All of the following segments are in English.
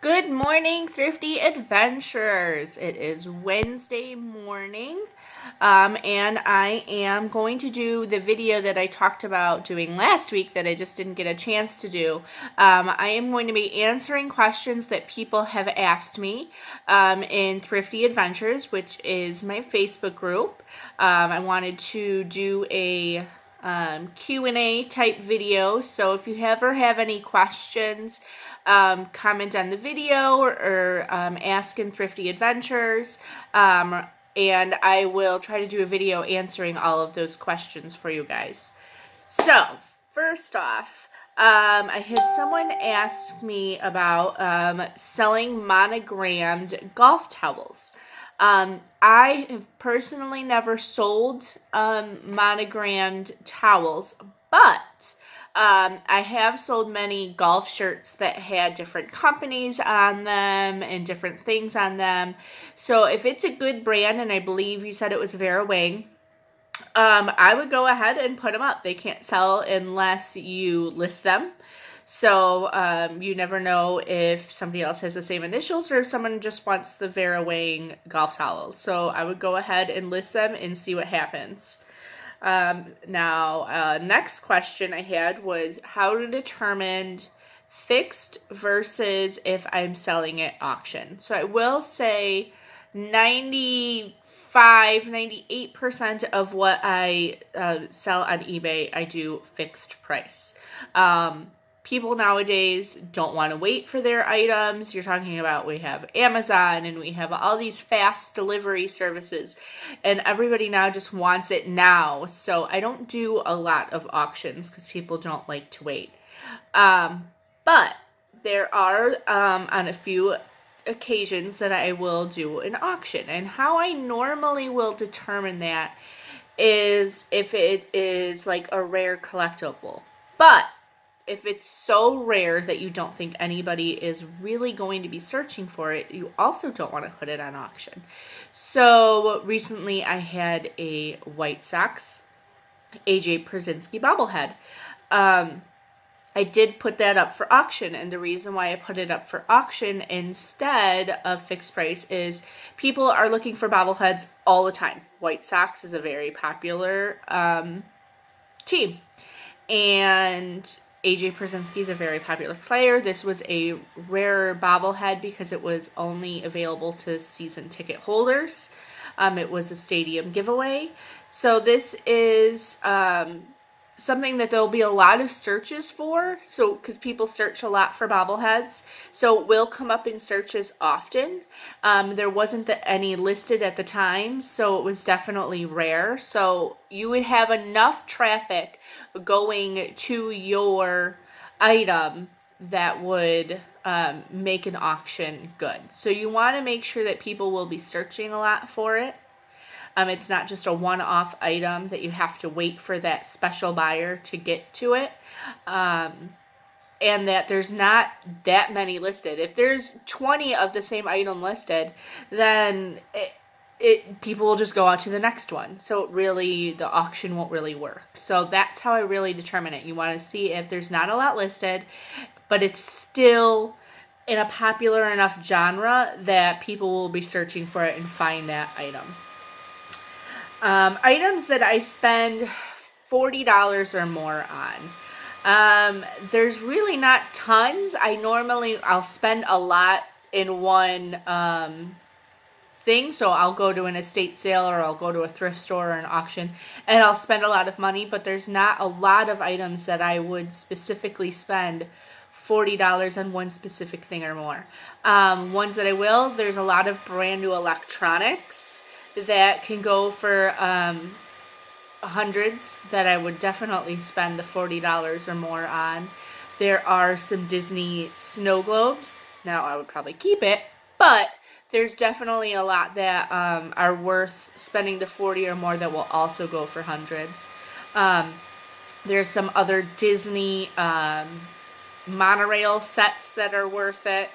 Good morning, Thrifty Adventurers. It is Wednesday morning, and I am going to do the video that I talked about doing last week that I just didn't get a chance to do. I am going to be answering questions that people have asked me in Thrifty Adventures, which is my Facebook group. I wanted to do a Q&A type video, so if you ever have any questions, comment on the video or ask in Thrifty Adventures, and I will try to do a video answering all of those questions for you guys. So, first off, I had someone ask me about selling monogrammed golf towels. I have personally never sold monogrammed towels, but I have sold many golf shirts that had different companies on them and different things on them. So if it's a good brand, and I believe you said it was Vera Wang, I would go ahead and put them up. They can't sell unless you list them. So you never know if somebody else has the same initials or if someone just wants the Vera Wang golf towels. So I would go ahead and list them and see what happens. Next question I had was how to determine fixed versus if I'm selling at auction. So I will say 98% of what I sell on eBay, I do fixed price. People nowadays don't want to wait for their items. You're talking about, we have Amazon and we have all these fast delivery services, and everybody now just wants it now. So I don't do a lot of auctions because people don't like to wait. But there are on a few occasions that I will do an auction, and how I normally will determine that is if it is like a rare collectible. But if it's so rare that you don't think anybody is really going to be searching for it, you also don't want to put it on auction. So recently I had a White Sox AJ Pierzynski bobblehead. I did put that up for auction, and the reason why I put it up for auction instead of fixed price is people are looking for bobbleheads all the time. White Sox is a very popular team, and AJ Pierzynski is a very popular player. This was a rarer bobblehead because it was only available to season ticket holders. It was a stadium giveaway. So this is something that there'll be a lot of searches for. So because people search a lot for bobbleheads, so it will come up in searches often. There wasn't any listed at the time, so it was definitely rare. So you would have enough traffic going to your item that would make an auction good. So you want to make sure that people will be searching a lot for it. It's not just a one-off item that you have to wait for that special buyer to get to it. And that there's not that many listed. If there's 20 of the same item listed, then people will just go on to the next one. So really, the auction won't really work. So that's how I really determine it. You want to see if there's not a lot listed, but it's still in a popular enough genre that people will be searching for it and find that item. Items that I spend $40 or more on. There's really not tons. I'll spend a lot in one thing. So I'll go to an estate sale, or I'll go to a thrift store or an auction, and I'll spend a lot of money, but there's not a lot of items that I would specifically spend $40 on one specific thing or more. Ones that I will, there's a lot of brand new electronics that can go for hundreds that I would definitely spend the $40 or more on. There are some Disney snow globes. Now I would probably keep it, but there's definitely a lot that are worth spending the $40 or more that will also go for hundreds. There's some other Disney monorail sets that are worth it.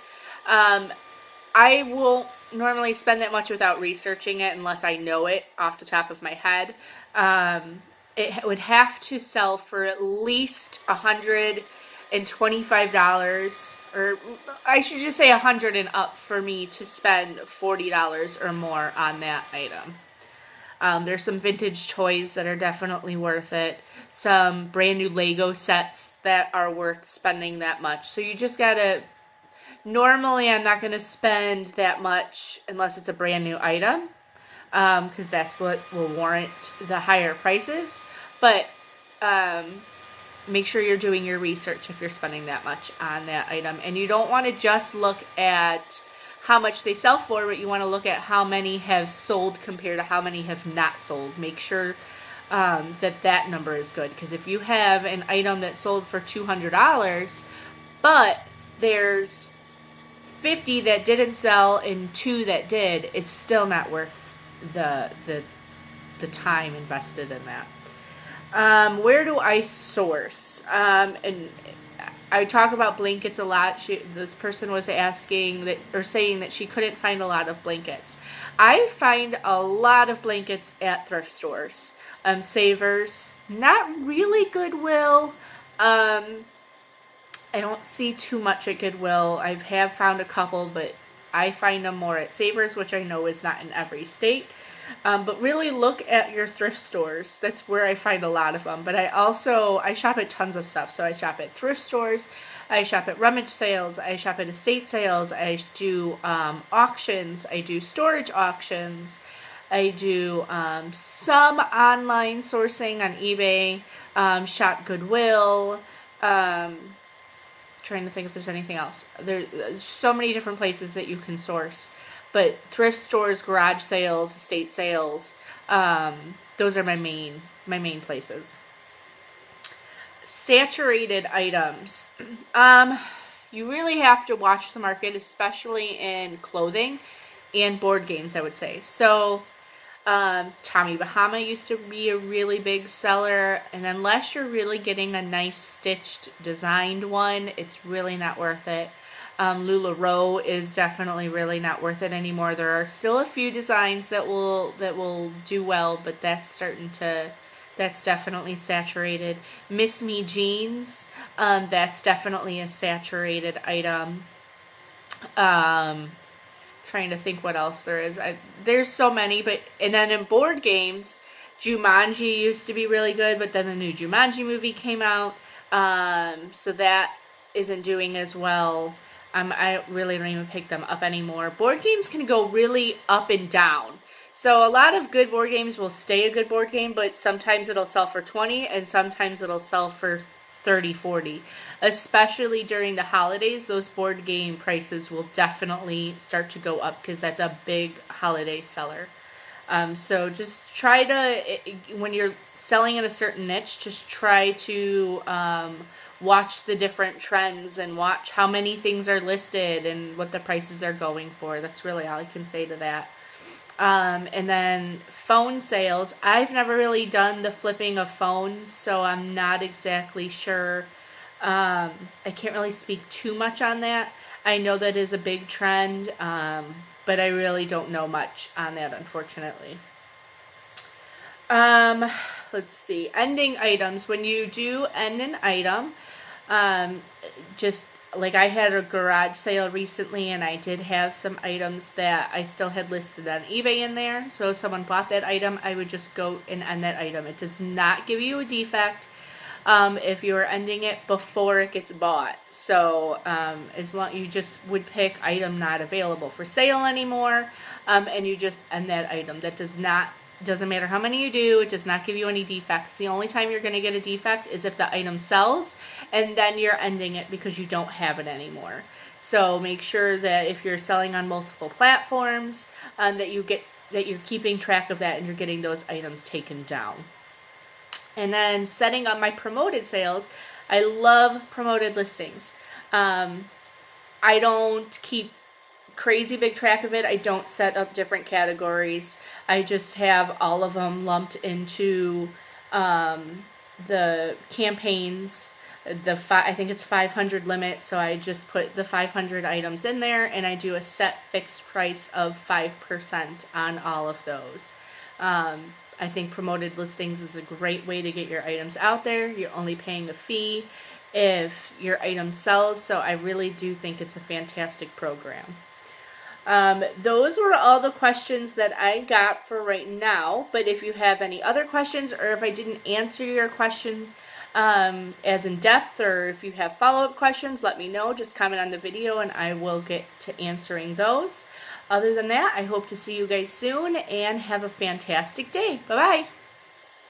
I won't normally spend that much without researching it unless I know it off the top of my head. It would have to sell for at least $125 or I should just say $100 and up for me to spend $40 or more on that item. There's some vintage toys that are definitely worth it. Some brand new Lego sets that are worth spending that much. So you just gotta, normally I'm not gonna spend that much unless it's a brand new item, because that's what will warrant the higher prices. But make sure you're doing your research if you're spending that much on that item. And you don't want to just look at how much they sell for, but you want to look at how many have sold compared to how many have not sold. Make sure that number is good, because if you have an item that sold for $200 but there's 50 that didn't sell and 2 that did, it's still not worth the time invested in that. Where do I source? And I talk about blankets a lot. This person was asking that, or saying that she couldn't find a lot of blankets. I find a lot of blankets at thrift stores. Savers, not really Goodwill. I don't see too much at Goodwill. I have found a couple, but I find them more at Savers, which I know is not in every state. But really look at your thrift stores. That's where I find a lot of them. But I shop at tons of stuff. So I shop at thrift stores, I shop at rummage sales, I shop at estate sales, I do auctions, I do storage auctions, I do some online sourcing on eBay, shop Goodwill, trying to think if there's anything else. There's so many different places that you can source. But thrift stores, garage sales, estate sales, those are my main places. Saturated items. You really have to watch the market, especially in clothing and board games, I would say. So, Tommy Bahama used to be a really big seller, and unless you're really getting a nice stitched, designed one, it's really not worth it. LuLaRoe is definitely really not worth it anymore. There are still a few designs that will do well, but that's definitely saturated. Miss Me jeans, that's definitely a saturated item. Trying to think what else there is. There's so many, and then in board games, Jumanji used to be really good, but then the new Jumanji movie came out, so that isn't doing as well. I really don't even pick them up anymore. Board games can go really up and down. So a lot of good board games will stay a good board game, but sometimes it'll sell for $20 and sometimes it'll sell for $30, $40. Especially during the holidays, those board game prices will definitely start to go up because that's a big holiday seller. So just try to, when you're selling in a certain niche, just try to watch the different trends and watch how many things are listed and what the prices are going for. That's really all I can say to that. And then phone sales. I've never really done the flipping of phones, so I'm not exactly sure. I can't really speak too much on that. I know that is a big trend, but I really don't know much on that, unfortunately. Let's see. Ending items. When you do end an item, just like I had a garage sale recently, and I did have some items that I still had listed on eBay in there. So if someone bought that item, I would just go and end that item. It does not give you a defect if you are ending it before it gets bought. So as long you just would pick item not available for sale anymore, and you just end that item. That doesn't matter how many you do, it does not give you any defects. The only time you're going to get a defect is if the item sells and then you're ending it because you don't have it anymore. So make sure that if you're selling on multiple platforms, that you're keeping track of that and you're getting those items taken down. And then setting up my promoted sales. I love promoted listings. I don't keep crazy big track of it. I don't set up different categories. I just have all of them lumped into the campaigns. I think it's 500 limit, so I just put the 500 items in there, and I do a set fixed price of 5% on all of those. I think promoted listings is a great way to get your items out there. You're only paying a fee, if your item sells. So I really do think it's a fantastic program. Those were all the questions that I got for right now. But if you have any other questions, or if I didn't answer your question as in depth, or if you have follow-up questions, let me know. Just comment on the video and I will get to answering those. Other than that, I hope to see you guys soon and have a fantastic day. Bye-bye.